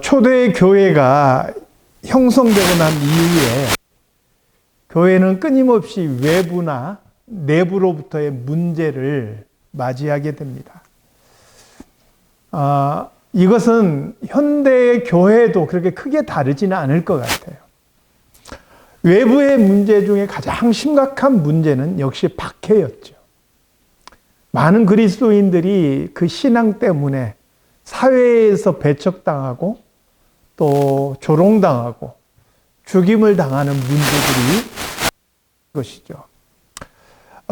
초대 교회가 형성되고 난 이후에 교회는 끊임없이 외부나 내부로부터의 문제를 맞이하게 됩니다. 이것은 현대의 교회도 그렇게 크게 다르지는 않을 것 같아요. 외부의 문제 중에 가장 심각한 문제는 역시 박해였죠. 많은 그리스도인들이 그 신앙 때문에 사회에서 배척당하고 또 조롱당하고 죽임을 당하는 문제들이 것이죠.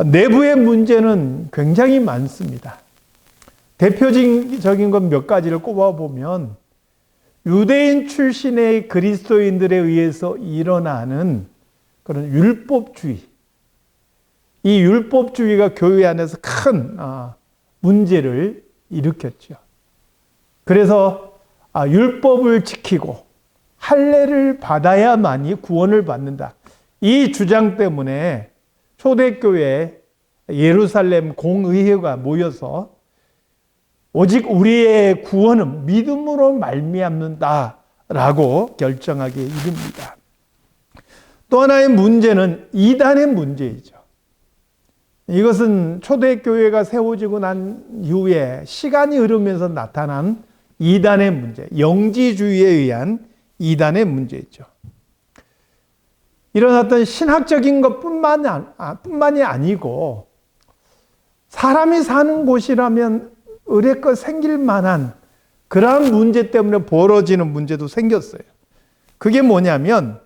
내부의 문제는 굉장히 많습니다. 대표적인 것 몇 가지를 꼽아보면 유대인 출신의 그리스도인들에 의해서 일어나는 그런 율법주의, 이 율법주의가 교회 안에서 큰 문제를 일으켰죠. 그래서 율법을 지키고 할례를 받아야만이 구원을 받는다. 이 주장 때문에 초대교회 예루살렘 공의회가 모여서 오직 우리의 구원은 믿음으로 말미암는다라고 결정하게 이릅니다. 또 하나의 문제는 이단의 문제이죠. 이것은 초대교회가 세워지고 난 이후에 시간이 흐르면서 나타난 이단의 문제, 영지주의에 의한 이단의 문제이죠. 이런 어떤 신학적인 것뿐만이 아니고 사람이 사는 곳이라면 의례껏 생길 만한 그러한 문제 때문에 벌어지는 문제도 생겼어요. 그게 뭐냐면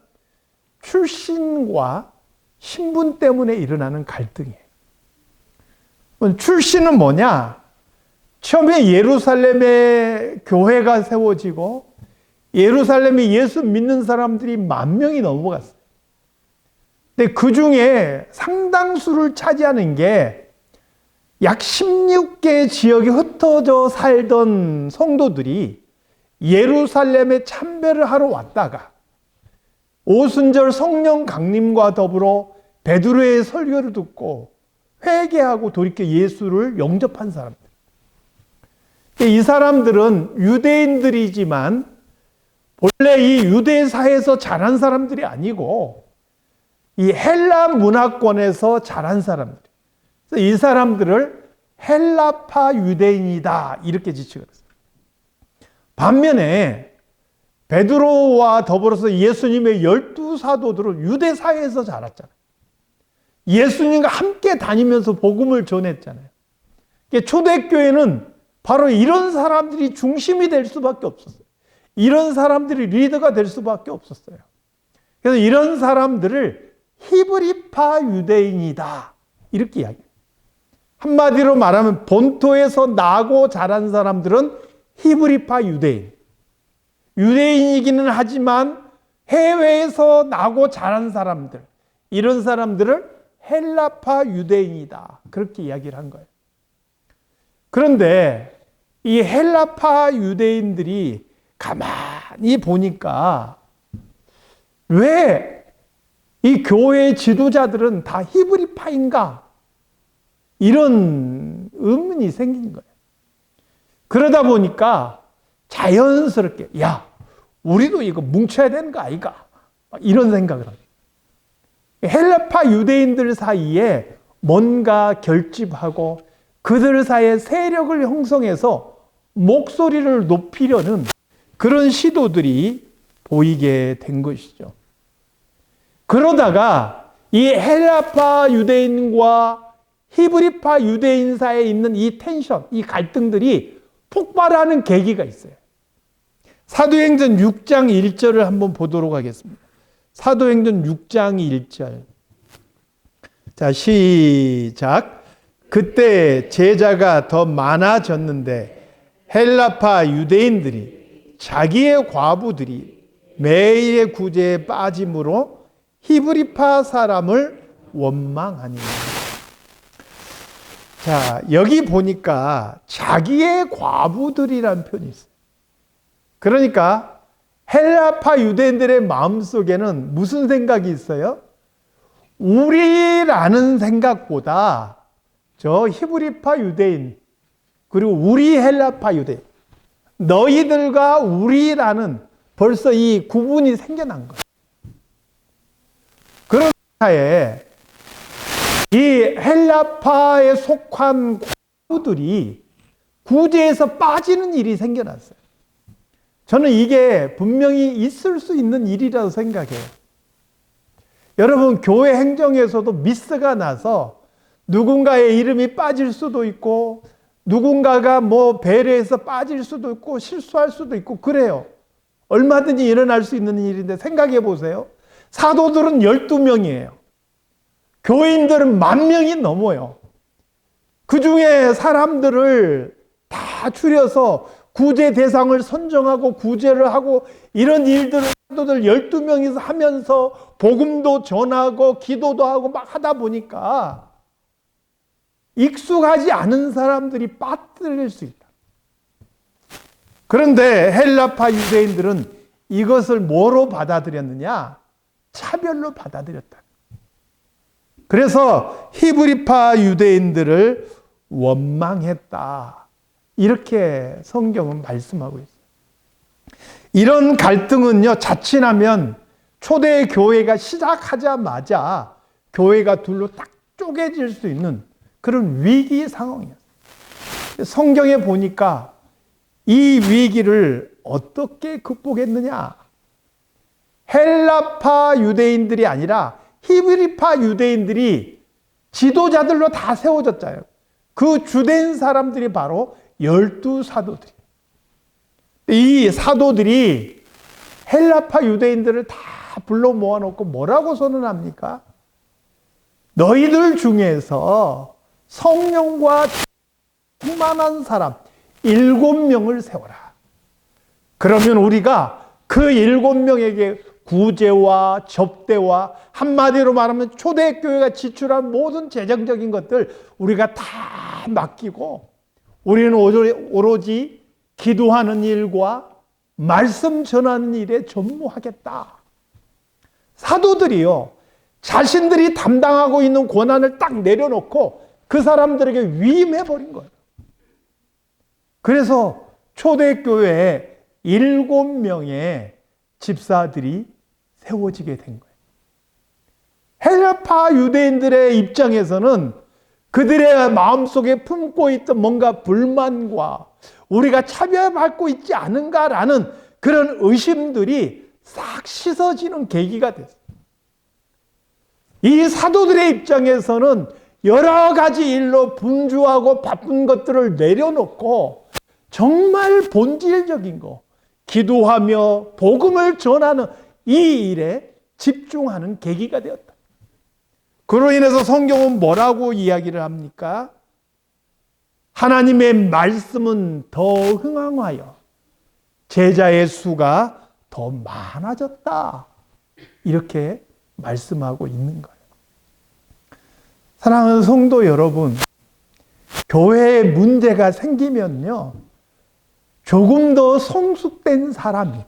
출신과 신분 때문에 일어나는 갈등이에요. 출신은 뭐냐? 처음에 예루살렘에 교회가 세워지고 예루살렘에 예수 믿는 사람들이 10,000명이 넘어갔어요. 근데 그 중에 상당수를 차지하는 게 약 16개 지역에 흩어져 살던 성도들이 예루살렘에 참배를 하러 왔다가 오순절 성령 강림과 더불어 베드로의 설교를 듣고 회개하고 돌이켜 예수를 영접한 사람들. 이 사람들은 유대인들이지만 본래 이 유대 사회에서 자란 사람들이 아니고 이 헬라 문화권에서 자란 사람들. 이 사람들을 헬라파 유대인이다 이렇게 지칭을 했어요. 반면에 베드로와 더불어서 예수님의 12사도들은 유대 사회에서 자랐잖아요. 예수님과 함께 다니면서 복음을 전했잖아요. 초대교회는 바로 이런 사람들이 중심이 될 수밖에 없었어요. 이런 사람들이 리더가 될 수밖에 없었어요. 그래서 이런 사람들을 히브리파 유대인이다 이렇게 이야기해요. 한마디로 말하면 본토에서 나고 자란 사람들은 히브리파 유대인. 유대인이기는 하지만 해외에서 나고 자란 사람들, 이런 사람들을 헬라파 유대인이다. 그렇게 이야기를 한 거예요. 그런데 이 헬라파 유대인들이 가만히 보니까 왜 이 교회의 지도자들은 다 히브리파인가? 이런 의문이 생긴 거예요. 그러다 보니까 자연스럽게 우리도 이거 뭉쳐야 되는 거 아이가? 이런 생각을 합니다. 헬라파 유대인들 사이에 뭔가 결집하고 그들 사이에 세력을 형성해서 목소리를 높이려는 그런 시도들이 보이게 된 것이죠. 그러다가 이 헬라파 유대인과 히브리파 유대인 사이에 있는 이 텐션, 이 갈등들이 폭발하는 계기가 있어요. 사도행전 6장 1절을 한번 보도록 하겠습니다. 사도행전 6장 1절. 자, 시작. 그때 제자가 더 많아졌는데 헬라파 유대인들이 자기의 과부들이 매일의 구제에 빠짐으로 히브리파 사람을 원망하니. 자, 여기 보니까 자기의 과부들이라는 표현이 있어요. 그러니까 헬라파 유대인들의 마음속에는 무슨 생각이 있어요? 우리라는 생각보다 저 히브리파 유대인 그리고 우리 헬라파 유대인 너희들과 우리라는 벌써 이 구분이 생겨난 거예요. 그런 사이에 이 헬라파에 속한 과부들이 구제에서 빠지는 일이 생겨났어요. 저는 이게 분명히 있을 수 있는 일이라고 생각해요. 여러분, 교회 행정에서도 미스가 나서 누군가의 이름이 빠질 수도 있고, 누군가가 뭐 배려해서 빠질 수도 있고, 실수할 수도 있고, 그래요. 얼마든지 일어날 수 있는 일인데 생각해 보세요. 사도들은 12명이에요. 교인들은 10,000명이 넘어요. 그 중에 사람들을 다 추려서 구제 대상을 선정하고 구제를 하고 이런 일들을 사도들 12명이서 하면서 복음도 전하고 기도도 하고 막 하다 보니까 익숙하지 않은 사람들이 빠뜨릴 수 있다. 그런데 헬라파 유대인들은 이것을 뭐로 받아들였느냐? 차별로 받아들였다. 그래서 히브리파 유대인들을 원망했다. 이렇게 성경은 말씀하고 있어요. 이런 갈등은요, 자칫하면 초대 교회가 시작하자마자 교회가 둘로 딱 쪼개질 수 있는 그런 위기 상황이었어요. 성경에 보니까 이 위기를 어떻게 극복했느냐? 헬라파 유대인들이 아니라 히브리파 유대인들이 지도자들로 다 세워졌잖아요. 그 주된 사람들이 바로 12사도들이에요. 이 사도들이 헬라파 유대인들을 다 불러 모아놓고 뭐라고 선언합니까? 너희들 중에서 성령과 충만한 사람 7명을 세워라. 그러면 우리가 그 7명에게 구제와 접대와 한마디로 말하면 초대교회가 지출한 모든 재정적인 것들 우리가 다 맡기고 우리는 오로지 기도하는 일과 말씀 전하는 일에 전무하겠다. 사도들이요, 자신들이 담당하고 있는 권한을 딱 내려놓고 그 사람들에게 위임해버린 거예요. 그래서 초대교회에 7명의 집사들이 세워지게 된 거예요. 헬라파 유대인들의 입장에서는 그들의 마음속에 품고 있던 뭔가 불만과 우리가 차별받고 있지 않은가라는 그런 의심들이 싹 씻어지는 계기가 됐어요. 이 사도들의 입장에서는 여러 가지 일로 분주하고 바쁜 것들을 내려놓고 정말 본질적인 거, 기도하며 복음을 전하는 이 일에 집중하는 계기가 되었다. 그로 인해서 성경은 뭐라고 이야기를 합니까? 하나님의 말씀은 더 흥황하여 제자의 수가 더 많아졌다. 이렇게 말씀하고 있는 거예요. 사랑하는 성도 여러분, 교회에 문제가 생기면요, 조금 더 성숙된 사람이,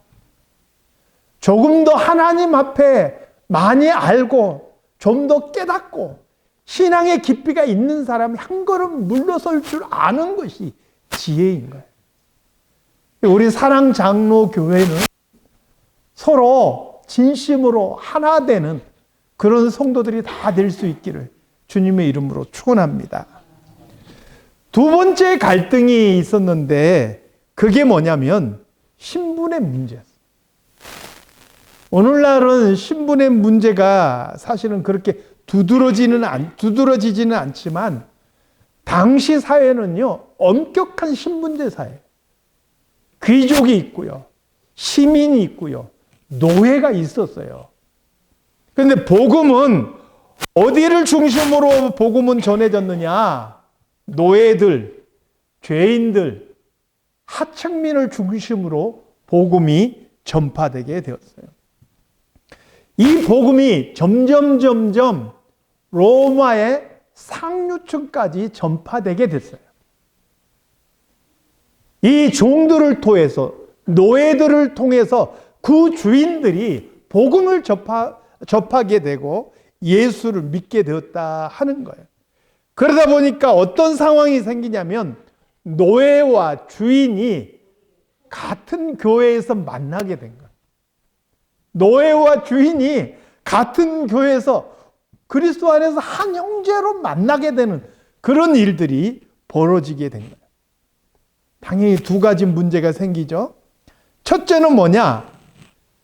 조금 더 하나님 앞에 많이 알고 좀 더 깨닫고 신앙의 깊이가 있는 사람이 한 걸음 물러설 줄 아는 것이 지혜인 거예요. 우리 사랑 장로 교회는 서로 진심으로 하나 되는 그런 성도들이 다 될 수 있기를 주님의 이름으로 축원합니다. 두 번째 갈등이 있었는데 그게 뭐냐면 신분의 문제였어요. 오늘날은 신분의 문제가 사실은 그렇게 두드러지지는 않지만 당시 사회는요, 엄격한 신분제 사회. 귀족이 있고요, 시민이 있고요, 노예가 있었어요. 그런데 복음은 어디를 중심으로 복음은 전해졌느냐? 노예들, 죄인들, 하층민을 중심으로 복음이 전파되게 되었어요. 이 복음이 점점 로마의 상류층까지 전파되게 됐어요. 이 종들을 통해서, 노예들을 통해서 그 주인들이 복음을 접하게 되고 예수를 믿게 되었다 하는 거예요. 그러다 보니까 어떤 상황이 생기냐면 노예와 주인이 같은 교회에서 만나게 된 거예요. 노예와 주인이 같은 교회에서 그리스도 안에서 한 형제로 만나게 되는 그런 일들이 벌어지게 된 거예요. 당연히 두 가지 문제가 생기죠. 첫째는 뭐냐?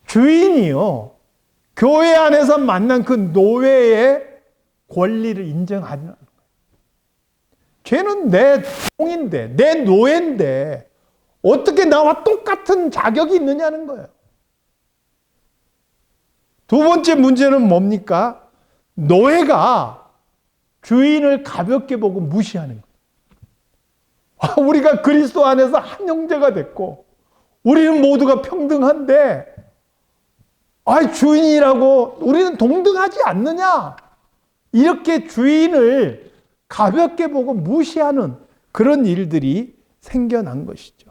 주인이요, 교회 안에서 만난 그 노예의 권리를 인정하는 거예요. 쟤는 내 종인데, 내 노예인데 어떻게 나와 똑같은 자격이 있느냐는 거예요. 두 번째 문제는 뭡니까? 노예가 주인을 가볍게 보고 무시하는 거예요. 우리가 그리스도 안에서 한 형제가 됐고 우리는 모두가 평등한데 주인이라고 우리는 동등하지 않느냐, 이렇게 주인을 가볍게 보고 무시하는 그런 일들이 생겨난 것이죠.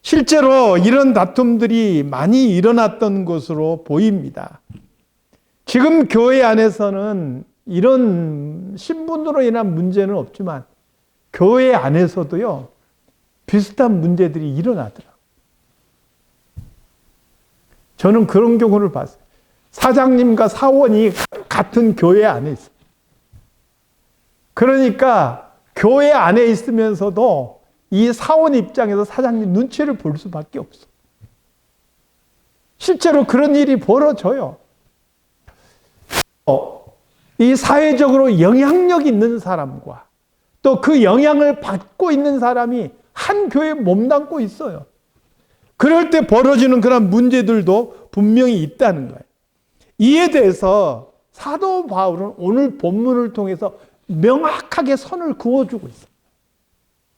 실제로 이런 다툼들이 많이 일어났던 것으로 보입니다. 지금 교회 안에서는 이런 신분으로 인한 문제는 없지만 교회 안에서도요, 비슷한 문제들이 일어나더라고요. 저는 그런 경우를 봤어요. 사장님과 사원이 같은 교회 안에 있어요. 그러니까 교회 안에 있으면서도 이 사원 입장에서 사장님 눈치를 볼 수밖에 없어. 실제로 그런 일이 벌어져요. 이 사회적으로 영향력 있는 사람과 또 그 영향을 받고 있는 사람이 한 교회에 몸담고 있어요. 그럴 때 벌어지는 그런 문제들도 분명히 있다는 거예요. 이에 대해서 사도 바울은 오늘 본문을 통해서 명확하게 선을 그어주고 있어요.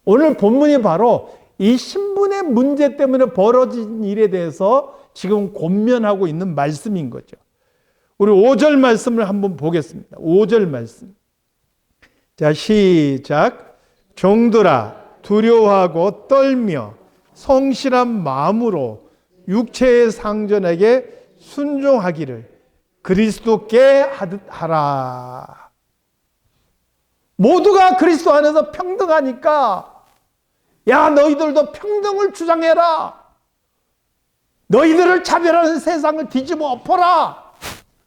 오늘 본문이 바로 이 신분의 문제 때문에 벌어진 일에 대해서 지금 권면하고 있는 말씀인 거죠. 우리 5절 말씀을 한번 보겠습니다. 5절 말씀. 자, 시작. 종들아, 두려워하고 떨며 성실한 마음으로 육체의 상전에게 순종하기를 그리스도께 하듯 하라. 모두가 그리스도 안에서 평등하니까 야, 너희들도 평등을 주장해라. 너희들을 차별하는 세상을 뒤집어 엎어라.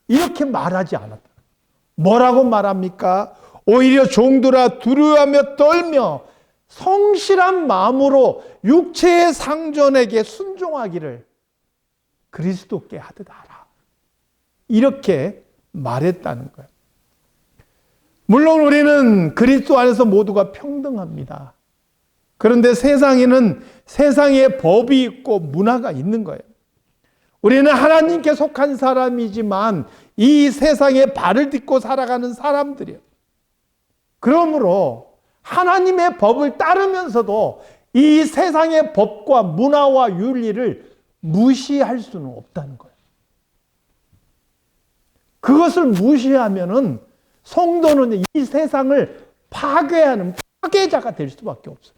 이렇게 말하지 않았다. 뭐라고 말합니까? 오히려 종들아, 두려워하며 떨며 성실한 마음으로 육체의 상전에게 순종하기를 그리스도께 하듯 하라. 이렇게 말했다는 거예요. 물론 우리는 그리스도 안에서 모두가 평등합니다. 그런데 세상에는 세상의 법이 있고 문화가 있는 거예요. 우리는 하나님께 속한 사람이지만 이 세상에 발을 딛고 살아가는 사람들이에요. 그러므로 하나님의 법을 따르면서도 이 세상의 법과 문화와 윤리를 무시할 수는 없다는 거예요. 그것을 무시하면은 성도는 이 세상을 파괴하는 파괴자가 될 수밖에 없어요.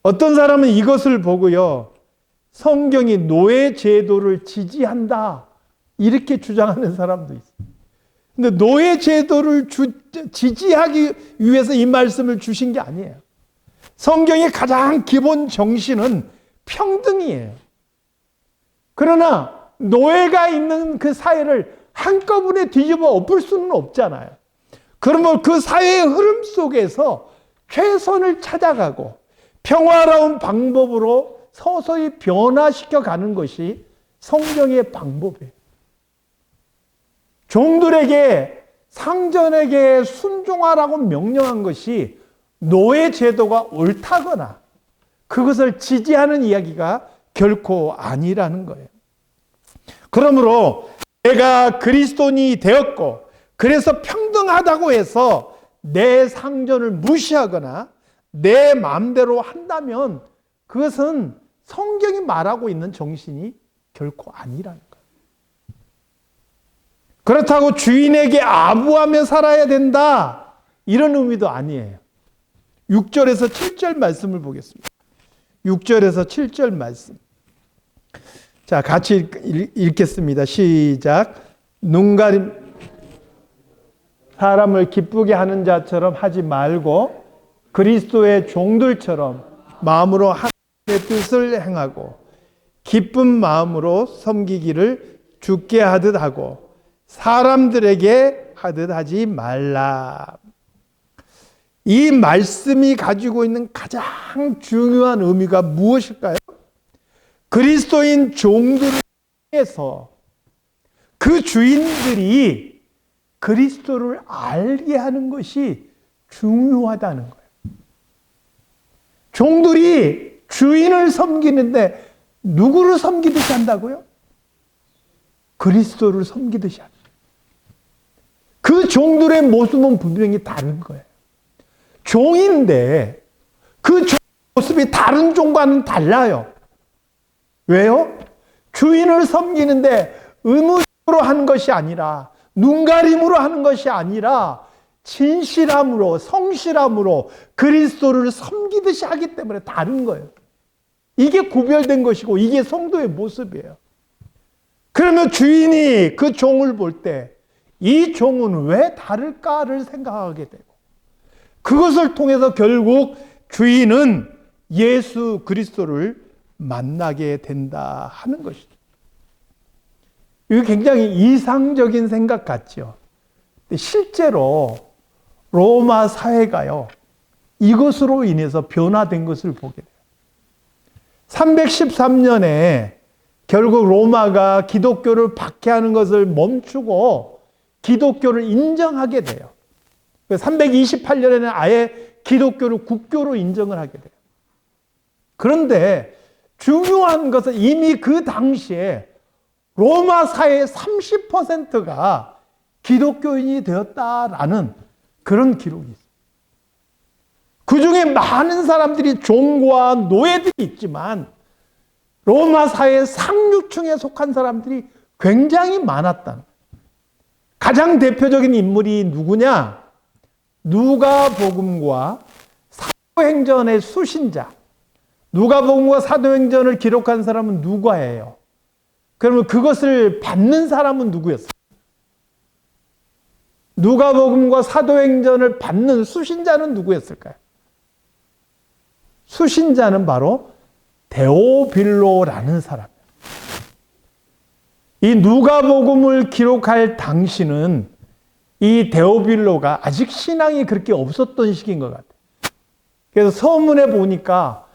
어떤 사람은 이것을 보고요, 성경이 노예 제도를 지지한다 이렇게 주장하는 사람도 있어요. 근데 노예 제도를 지지하기 위해서 이 말씀을 주신 게 아니에요. 성경의 가장 기본 정신은 평등이에요. 그러나 노예가 있는 그 사회를 한꺼번에 뒤집어 엎을 수는 없잖아요. 그러면 그 사회의 흐름 속에서 최선을 찾아가고 평화로운 방법으로 서서히 변화시켜 가는 것이 성경의 방법이에요. 종들에게 상전에게 순종하라고 명령한 것이 노예 제도가 옳다거나 그것을 지지하는 이야기가 결코 아니라는 거예요. 그러므로 내가 그리스도인이 되었고 그래서 평등하다고 해서 내 상전을 무시하거나 내 마음대로 한다면 그것은 성경이 말하고 있는 정신이 결코 아니라는 거예요. 그렇다고 주인에게 아부하며 살아야 된다 이런 의미도 아니에요. 6절에서 7절 말씀을 보겠습니다. 6절에서 7절 말씀. 자, 같이 읽겠습니다. 시작. 눈가림 사람을 기쁘게 하는 자처럼 하지 말고 그리스도의 종들처럼 마음으로 하나님의 뜻을 행하고 기쁜 마음으로 섬기기를 주께 하듯 하고 사람들에게 하듯 하지 말라. 이 말씀이 가지고 있는 가장 중요한 의미가 무엇일까요? 그리스도인 종들을 통해서 그 주인들이 그리스도를 알게 하는 것이 중요하다는 거예요. 종들이 주인을 섬기는데 누구를 섬기듯이 한다고요? 그리스도를 섬기듯이 한다. 그 종들의 모습은 분명히 다른 거예요. 종인데 그 종 모습이 다른 종과는 달라요. 왜요? 주인을 섬기는데 의무적으로 하는 것이 아니라 눈가림으로 하는 것이 아니라 진실함으로 성실함으로 그리스도를 섬기듯이 하기 때문에 다른 거예요. 이게 구별된 것이고 이게 성도의 모습이에요. 그러면 주인이 그 종을 볼 때 이 종은 왜 다를까를 생각하게 되고 그것을 통해서 결국 주인은 예수 그리스도를 만나게 된다 하는 것이죠. 이거 굉장히 이상적인 생각 같죠. 실제로 로마 사회가요, 이것으로 인해서 변화된 것을 보게 돼요. 313년에 결국 로마가 기독교를 박해하는 것을 멈추고 기독교를 인정하게 돼요. 328년에는 아예 기독교를 국교로 인정을 하게 돼요. 그런데 중요한 것은 이미 그 당시에 로마 사회의 30%가 기독교인이 되었다라는 그런 기록이 있어요. 그 중에 많은 사람들이 종과 노예들이 있지만 로마 사회의 상류층에 속한 사람들이 굉장히 많았다는 거예요. 가장 대표적인 인물이 누구냐? 누가복음과 사도행전의 수신자. 누가복음과 사도행전을 기록한 사람은 누가예요? 그러면 그것을 받는 사람은 누구였어요? 누가복음과 사도행전을 받는 수신자는 누구였을까요? 수신자는 바로 데오빌로라는 사람이에요. 이 누가복음을 기록할 당시는 이 데오빌로가 아직 신앙이 그렇게 없었던 시기인 것 같아요. 그래서 서문에 보니까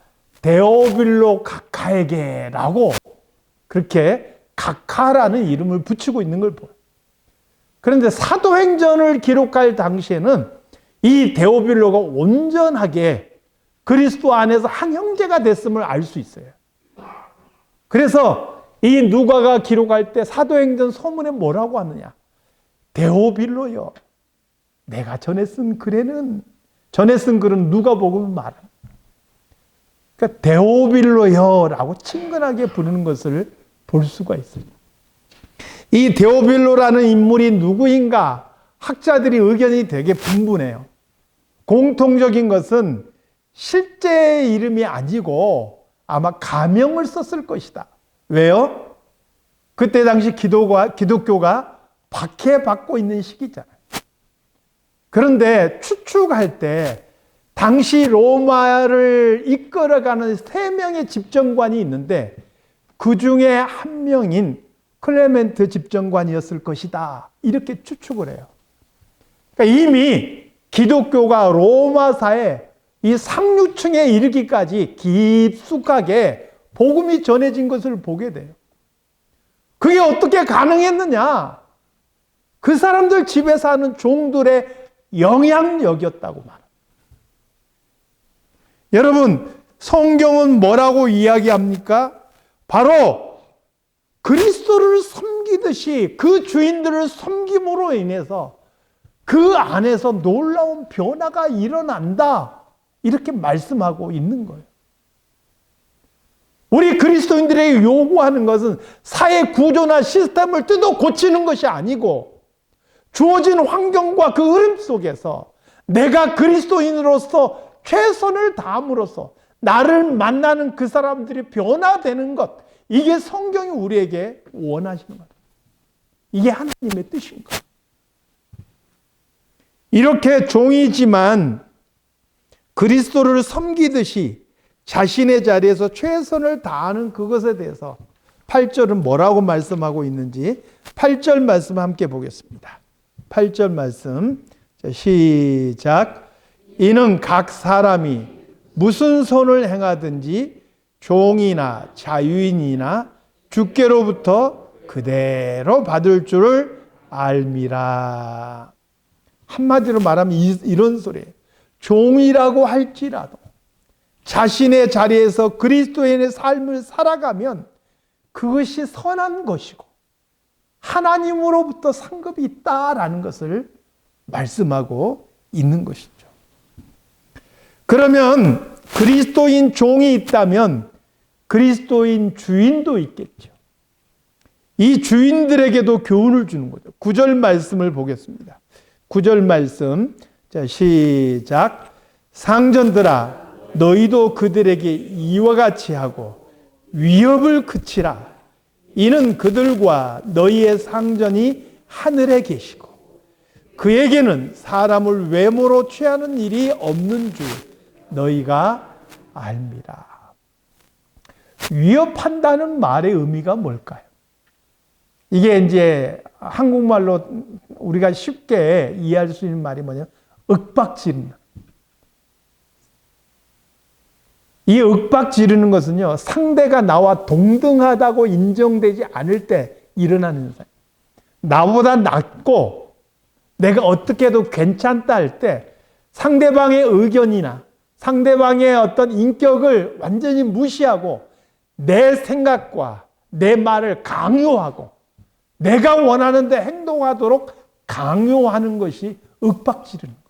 데오빌로 각하에게라고 그렇게 각하라는 이름을 붙이고 있는 걸 보여요. 그런데 사도행전을 기록할 당시에는 이 데오빌로가 온전하게 그리스도 안에서 한 형제가 됐음을 알 수 있어요. 그래서 이 누가가 기록할 때 사도행전 서문에 뭐라고 하느냐? 데오빌로여, 내가 전에 쓴 글은 누가복음을 말합니다. 그러니까 데오빌로여라고 친근하게 부르는 것을 볼 수가 있어요. 이 데오빌로라는 인물이 누구인가? 학자들이 의견이 되게 분분해요. 공통적인 것은 실제 이름이 아니고 아마 가명을 썼을 것이다. 왜요? 그때 당시 기독교가 박해받고 있는 시기잖아요. 그런데 추측할 때 당시 로마를 이끌어가는 3명의 집정관이 있는데 그 중에 한 명인 클레멘트 집정관이었을 것이다. 이렇게 추측을 해요. 그러니까 이미 기독교가 로마사에 이 상류층에 이르기까지 깊숙하게 복음이 전해진 것을 보게 돼요. 그게 어떻게 가능했느냐? 그 사람들 집에 사는 종들의 영향력이었다고 말합니다. 여러분, 성경은 뭐라고 이야기합니까? 바로 그리스도를 섬기듯이 그 주인들을 섬김으로 인해서 그 안에서 놀라운 변화가 일어난다. 이렇게 말씀하고 있는 거예요. 우리 그리스도인들에게 요구하는 것은 사회 구조나 시스템을 뜯어 고치는 것이 아니고 주어진 환경과 그 흐름 속에서 내가 그리스도인으로서 최선을 다함으로써 나를 만나는 그 사람들이 변화되는 것, 이게 성경이 우리에게 원하시는 것. 이게 하나님의 뜻인 거예요. 이렇게 종이지만 그리스도를 섬기듯이 자신의 자리에서 최선을 다하는 그것에 대해서 8절은 뭐라고 말씀하고 있는지 8절 말씀 함께 보겠습니다. 8절 말씀 시작. 이는 각 사람이 무슨 손을 행하든지 종이나 자유인이나 주께로부터 그대로 받을 줄을 알미라. 한마디로 말하면 이런 소리예요. 종이라고 할지라도 자신의 자리에서 그리스도인의 삶을 살아가면 그것이 선한 것이고 하나님으로부터 상급이 있다라는 것을 말씀하고 있는 것이죠. 그러면 그리스도인 종이 있다면 그리스도인 주인도 있겠죠. 이 주인들에게도 교훈을 주는 거죠. 9절 말씀을 보겠습니다. 9절 말씀. 자, 시작. 상전들아, 너희도 그들에게 이와 같이 하고 위협을 그치라. 이는 그들과 너희의 상전이 하늘에 계시고 그에게는 사람을 외모로 취하는 일이 없는 줄 너희가 알미라. 위협한다는 말의 의미가 뭘까요? 이게 이제 한국말로 우리가 쉽게 이해할 수 있는 말이 뭐냐면 윽박 지르는. 이 윽박 지르는 것은요, 상대가 나와 동등하다고 인정되지 않을 때 일어나는 현상. 나보다 낫고 내가 어떻게 해도 괜찮다 할 때 상대방의 의견이나 상대방의 어떤 인격을 완전히 무시하고 내 생각과 내 말을 강요하고 내가 원하는 데 행동하도록 강요하는 것이 윽박 지르는 거예요.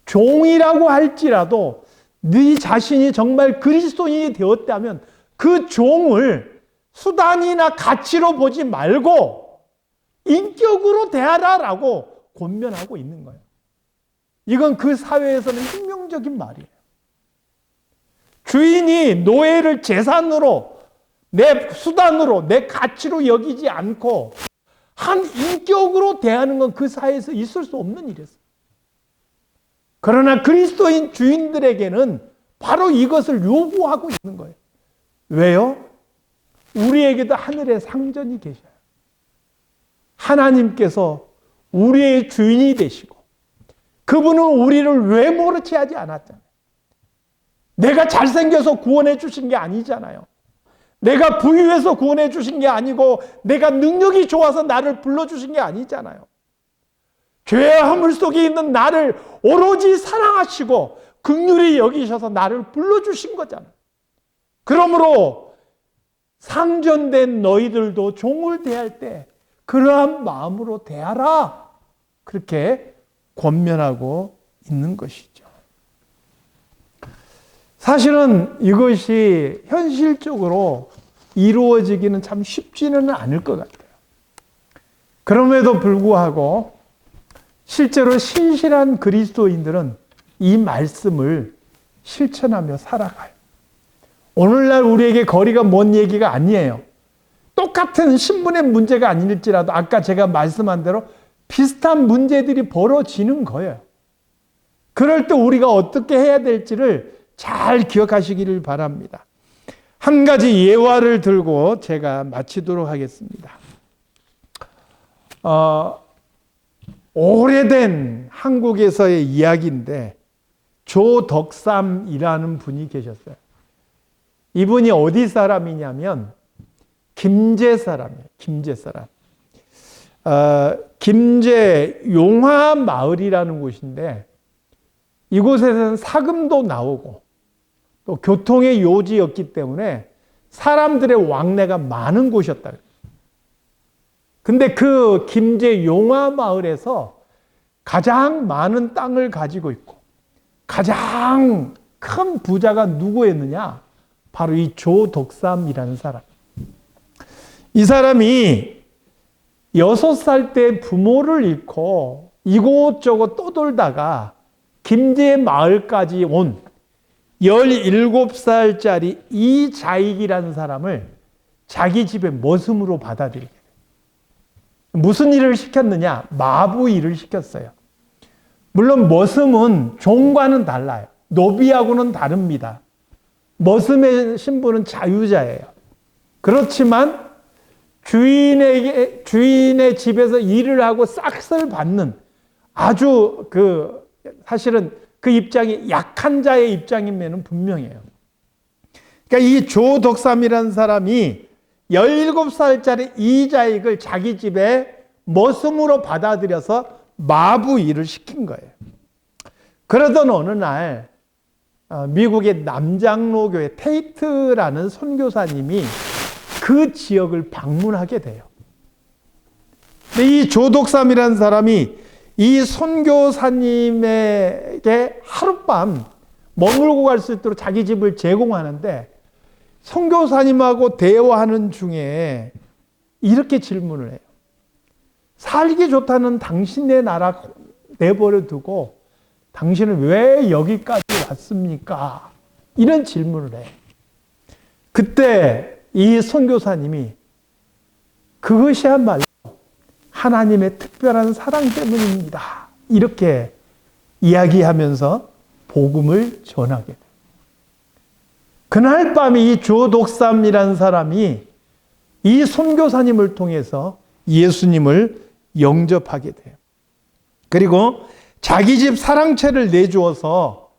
종이라고 할지라도 네 자신이 정말 그리스도인이 되었다면 그 종을 수단이나 가치로 보지 말고 인격으로 대하라라고 권면하고 있는 거예요. 이건 그 사회에서는 혁명적인 말이에요. 주인이 노예를 재산으로, 내 수단으로, 내 가치로 여기지 않고 한 인격으로 대하는 건 그 사회에서 있을 수 없는 일이었어요. 그러나 그리스도인 주인들에게는 바로 이것을 요구하고 있는 거예요. 왜요? 우리에게도 하늘에 상전이 계셔요. 하나님께서 우리의 주인이 되시고 그분은 우리를 외모로 취하지 않았잖아요. 내가 잘생겨서 구원해 주신 게 아니잖아요. 내가 부유해서 구원해 주신 게 아니고 내가 능력이 좋아서 나를 불러주신 게 아니잖아요. 죄의 허물 속에 있는 나를 오로지 사랑하시고 긍휼히 여기셔서 나를 불러주신 거잖아요. 그러므로 상전된 너희들도 종을 대할 때 그러한 마음으로 대하라. 그렇게 권면하고 있는 것이죠. 사실은 이것이 현실적으로 이루어지기는 참 쉽지는 않을 것 같아요. 그럼에도 불구하고 실제로 신실한 그리스도인들은 이 말씀을 실천하며 살아가요. 오늘날 우리에게 거리가 먼 얘기가 아니에요. 똑같은 신분의 문제가 아닐지라도 아까 제가 말씀한 대로 비슷한 문제들이 벌어지는 거예요. 그럴 때 우리가 어떻게 해야 될지를 잘 기억하시기를 바랍니다. 한 가지 예화를 들고 제가 마치도록 하겠습니다. 오래된 한국에서의 이야기인데 조덕삼이라는 분이 계셨어요. 이분이 어디 사람이냐면 김제 사람이에요. 김제 사람. 김제 용화마을이라는 곳인데 이곳에서는 사금도 나오고 또 교통의 요지였기 때문에 사람들의 왕래가 많은 곳이었다. 근데 그 김제 용화마을에서 가장 많은 땅을 가지고 있고 가장 큰 부자가 누구였느냐? 바로 이 조덕삼이라는 사람. 이 사람이 6살 때 부모를 잃고 이곳저곳 떠돌다가 김제 마을까지 온 17살짜리 이자익이라는 사람을 자기 집에 머슴으로 받아들이게 돼요. 무슨 일을 시켰느냐? 마부 일을 시켰어요. 물론 머슴은 종과는 달라요. 노비하고는 다릅니다. 머슴의 신분은 자유자예요. 그렇지만 주인의 집에서 일을 하고 싹쓸 받는 아주 사실은 그 입장이 약한 자의 입장이면 분명해요. 그러니까 이 조덕삼이라는 사람이 17살짜리 이자익을 자기 집에 머슴으로 받아들여서 마부 일을 시킨 거예요. 그러던 어느 날 미국의 남장로교회 테이트라는 선교사님이 그 지역을 방문하게 돼요. 근데 이 조덕삼이라는 사람이 이 선교사님에게 하룻밤 머물고 갈 수 있도록 자기 집을 제공하는데 선교사님하고 대화하는 중에 이렇게 질문을 해요. 살기 좋다는 당신네 나라 내버려 두고 당신은 왜 여기까지 왔습니까? 이런 질문을 해요. 그때 이 선교사님이 그것이야말로 하나님의 특별한 사랑 때문입니다. 이렇게 이야기하면서 복음을 전하게 돼요. 그날 밤에 이 조덕삼이라는 사람이 이 선교사님을 통해서 예수님을 영접하게 돼요. 그리고 자기 집 사랑채를 내주어서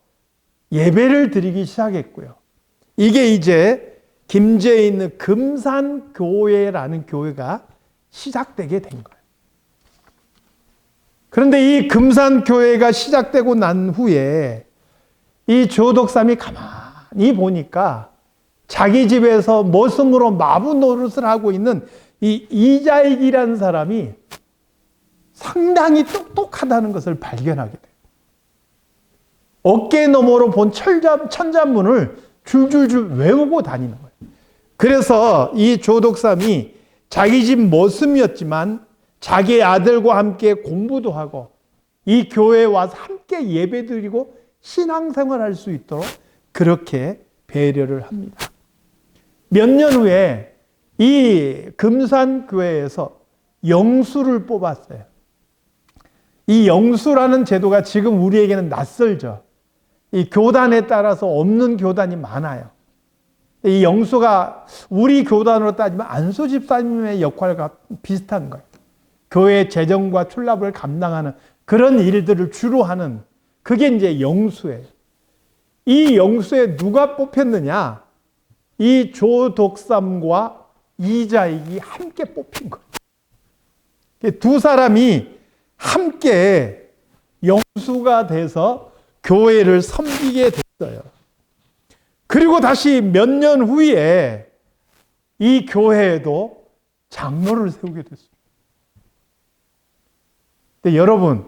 예배를 드리기 시작했고요. 이게 이제 김제에 있는 금산교회라는 교회가 시작되게 된 거예요. 그런데 이 금산교회가 시작되고 난 후에 이 조덕삼이 가만히 보니까 자기 집에서 머슴으로 마부 노릇을 하고 있는 이 이자익이라는 사람이 상당히 똑똑하다는 것을 발견하게 돼요. 어깨 너머로 본 천자문을 줄줄줄 외우고 다니는 거예요. 그래서 이 조덕삼이 자기 집 머슴이었지만 자기 아들과 함께 공부도 하고 이 교회에 와서 함께 예배드리고 신앙생활할 수 있도록 그렇게 배려를 합니다. 몇 년 후에 이 금산교회에서 영수를 뽑았어요. 이 영수라는 제도가 지금 우리에게는 낯설죠. 이 교단에 따라서 없는 교단이 많아요. 이 영수가 우리 교단으로 따지면 안수 집사님의 역할과 비슷한 거예요. 교회 재정과 출납을 감당하는 그런 일들을 주로 하는 그게 이제 영수예요. 이 영수에 누가 뽑혔느냐? 이 조덕삼과 이자익이 함께 뽑힌 거예요. 두 사람이 함께 영수가 돼서 교회를 섬기게 됐어요. 그리고 다시 몇 년 후에 이 교회에도 장로를 세우게 됐습니다. 근데 여러분,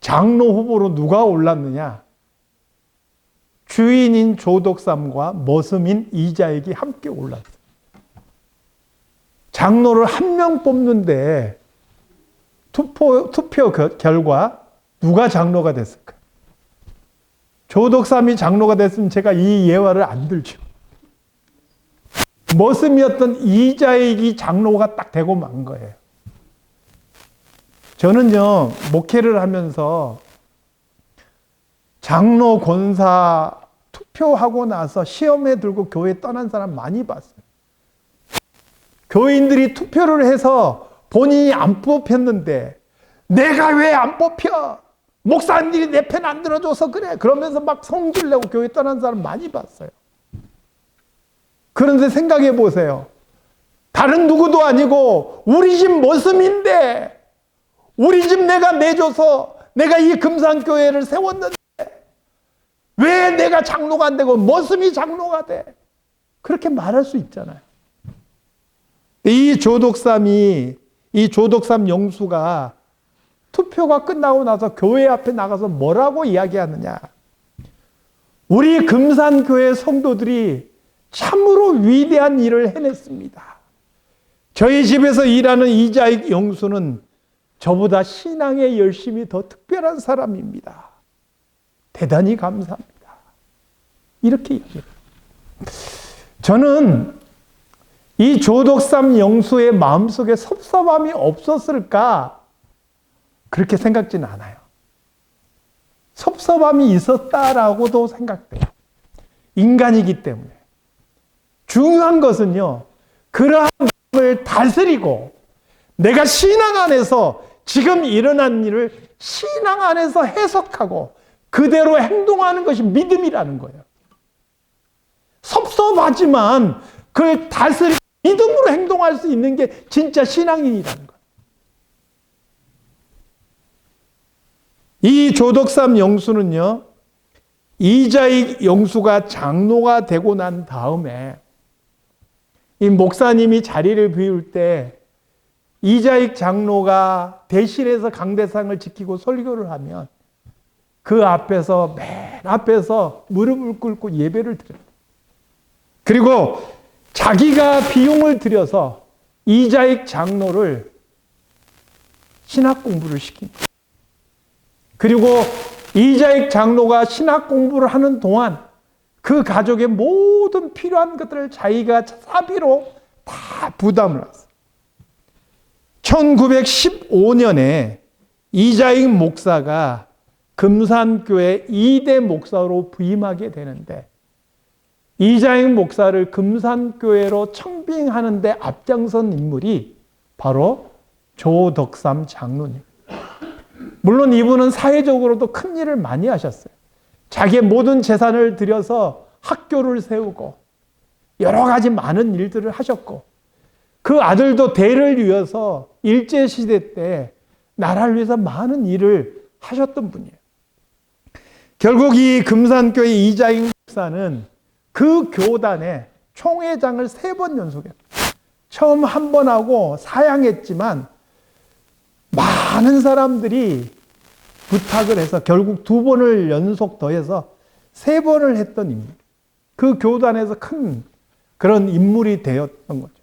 장로 후보로 누가 올랐느냐? 주인인 조덕삼과 머슴인 이자익이 함께 올랐어요. 장로를 한 명 뽑는데 투표 결과 누가 장로가 됐을까? 조덕삼이 장로가 됐으면 제가 이 예화를 안 들죠. 머슴이었던 이자익이 장로가 딱 되고 만 거예요. 저는요, 목회를 하면서 장로 권사 투표하고 나서 시험에 들고 교회 떠난 사람 많이 봤어요. 교인들이 투표를 해서 본인이 안 뽑혔는데 내가 왜 안 뽑혀? 목사님들이 내 편 안 들어줘서 그래. 그러면서 막 성질 내고 교회 떠난 사람 많이 봤어요. 그런데 생각해 보세요. 다른 누구도 아니고 우리 집 머슴인데 우리 집 내가 내줘서 내가 이 금산교회를 세웠는데 왜 내가 장로가 안 되고 머슴이 장로가 돼? 그렇게 말할 수 있잖아요. 이 조덕삼 영수가 투표가 끝나고 나서 교회 앞에 나가서 뭐라고 이야기하느냐? 우리 금산교회 성도들이 참으로 위대한 일을 해냈습니다. 저희 집에서 일하는 이자익 영수는 저보다 신앙의 열심이 더 특별한 사람입니다. 대단히 감사합니다. 이렇게 얘기해요. 저는 이 조덕삼 영수의 마음속에 섭섭함이 없었을까? 그렇게 생각지는 않아요. 섭섭함이 있었다라고도 생각돼요. 인간이기 때문에. 중요한 것은요, 그러한 마음을 다스리고 내가 신앙 안에서 지금 일어난 일을 신앙 안에서 해석하고 그대로 행동하는 것이 믿음이라는 거예요. 섭섭하지만 그걸 다스리고 믿음으로 행동할 수 있는 게 진짜 신앙인이라는 거예요. 이 조덕삼 영수는요, 이자익 영수가 장로가 되고 난 다음에 이 목사님이 자리를 비울 때 이자익 장로가 대실에서 강대상을 지키고 설교를 하면 그 앞에서 맨 앞에서 무릎을 꿇고 예배를 드려요. 그리고 자기가 비용을 들여서 이자익 장로를 신학 공부를 시킵니다. 그리고 이자익 장로가 신학 공부를 하는 동안 그 가족의 모든 필요한 것들을 자기가 사비로 다 부담을 했어요. 1915년에 이자익 목사가 금산교회 2대 목사로 부임하게 되는데 이자익 목사를 금산교회로 청빙하는 데 앞장선 인물이 바로 조덕삼 장로님. 물론 이분은 사회적으로도 큰 일을 많이 하셨어요. 자기의 모든 재산을 들여서 학교를 세우고 여러 가지 많은 일들을 하셨고 그 아들도 대를 이어서 일제시대 때 나라를 위해서 많은 일을 하셨던 분이에요. 결국 이 금산교회 이자익 목사는 그 교단의 총회장을 3번 연속했어요. 처음 1번 하고 사양했지만 많은 사람들이 부탁을 해서 결국 2번을 연속 더해서 3번을 했던 인물. 그 교단에서 큰 그런 인물이 되었던 거죠.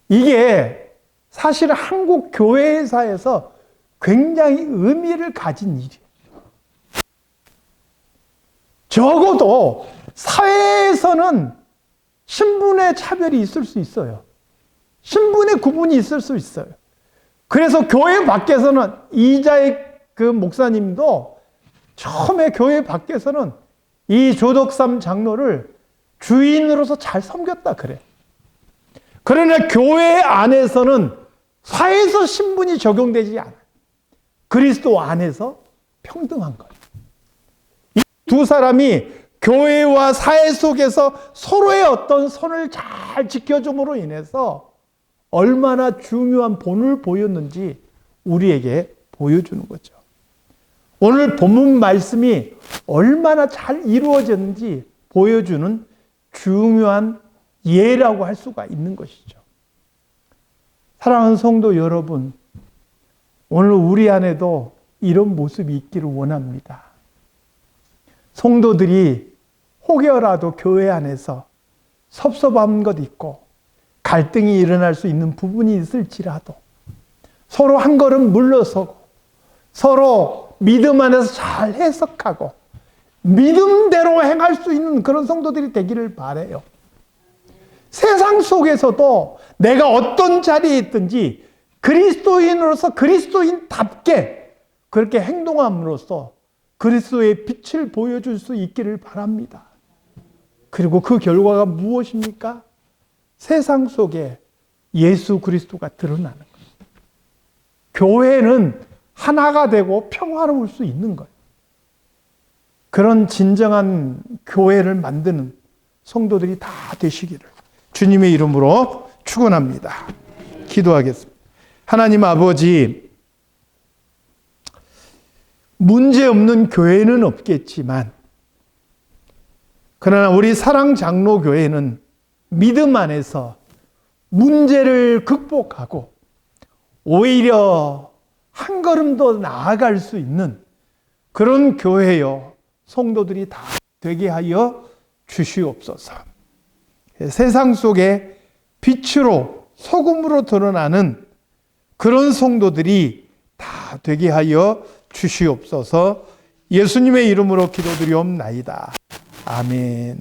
이게 사실 한국 교회사에서 굉장히 의미를 가진 일이에요. 적어도 사회에서는 신분의 차별이 있을 수 있어요. 신분의 구분이 있을 수 있어요. 그래서 교회 밖에서는 이자익 그 목사님도 처음에 교회 밖에서는 이 조덕삼 장로를 주인으로서 잘 섬겼다 그래. 그러나 교회 안에서는 사회에서 신분이 적용되지 않아요. 그리스도 안에서 평등한 거예요. 이 두 사람이 교회와 사회 속에서 서로의 어떤 선을 잘 지켜줌으로 인해서 얼마나 중요한 본을 보였는지 우리에게 보여주는 거죠. 오늘 본문 말씀이 얼마나 잘 이루어졌는지 보여주는 중요한 예라고 할 수가 있는 것이죠. 사랑하는 성도 여러분, 오늘 우리 안에도 이런 모습이 있기를 원합니다. 성도들이 혹여라도 교회 안에서 섭섭한 것 있고 갈등이 일어날 수 있는 부분이 있을지라도 서로 한 걸음 물러서고 서로 믿음 안에서 잘 해석하고 믿음대로 행할 수 있는 그런 성도들이 되기를 바라요. 세상 속에서도 내가 어떤 자리에 있든지 그리스도인으로서 그리스도인답게 그렇게 행동함으로써 그리스도의 빛을 보여줄 수 있기를 바랍니다. 그리고 그 결과가 무엇입니까? 세상 속에 예수 그리스도가 드러나는 거예요. 교회는 하나가 되고 평화로울 수 있는 거예요. 그런 진정한 교회를 만드는 성도들이 다 되시기를 주님의 이름으로 축원합니다. 기도하겠습니다. 하나님 아버지, 문제 없는 교회는 없겠지만 그러나 우리 사랑장로교회는 믿음 안에서 문제를 극복하고 오히려 한 걸음 더 나아갈 수 있는 그런 교회요 성도들이 다 되게 하여 주시옵소서. 세상 속에 빛으로 소금으로 드러나는 그런 성도들이 다 되게 하여 주시옵소서. 예수님의 이름으로 기도드리옵나이다. 아멘.